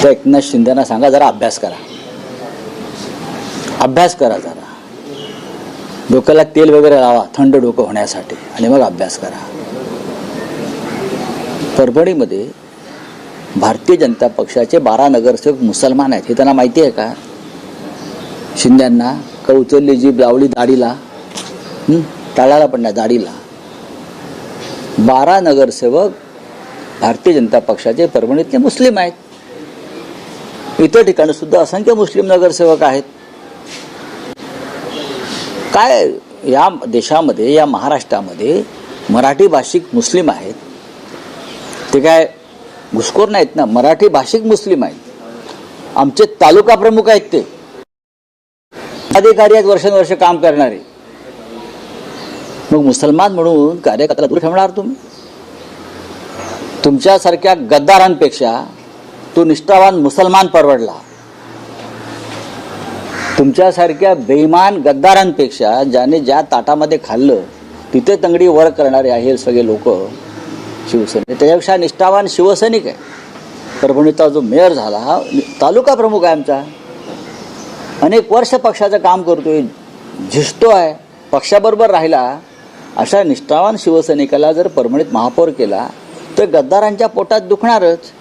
त्या एकनाथ शिंदेना सांगा जरा अभ्यास करा, अभ्यास करा जरा, डोक्याला तेल वगैरे लावा थंड डोकं होण्यासाठी आणि मग अभ्यास करा. परभणीमध्ये भारतीय जनता पक्षाचे 12 नगरसेवक मुसलमान आहेत हे त्यांना माहिती आहे का? शिंद्यांना का उचलली जीभ लावली दाढीला, टाळाला पण नाही दाढीला. 12 नगरसेवक भारतीय जनता पक्षाचे परभणीतले मुस्लिम आहेत. इतर ठिकाणी सुद्धा असंख्य मुस्लिम नगरसेवक आहेत. काय या देशामध्ये, या महाराष्ट्रामध्ये मराठी भाषिक मुस्लिम आहेत, ते काय घुसखोर नाहीत ना, मराठी भाषिक मुस्लिम आहेत. आमचे तालुका प्रमुख आहेत, ते अधिकारी आहेत वर्षानुवर्ष काम करणारे. मग मुसलमान म्हणून कार्यकर्त्याला दूर ठेवणार तुम्ही? तुमच्यासारख्या गद्दारांपेक्षा तो निष्ठावान मुसलमान परवडला. तुमच्यासारख्या बेईमान गद्दारांपेक्षा ज्याने ज्या ताटामध्ये खाल्लं तिथे तंगडी वर करणारे आहे सगळे लोक शिवसेने, त्याच्यापेक्षा निष्ठावान शिवसैनिक आहे. परभणीचा जो मेयर झाला हा तालुका प्रमुख आहे आमचा, अनेक वर्ष पक्षाचं काम करतोय, झिजतो आहे, पक्षाबरोबर राहिला. अशा निष्ठावान शिवसैनिकाला जर परभणीत महापौर केला तर गद्दारांच्या पोटात दुखणारच.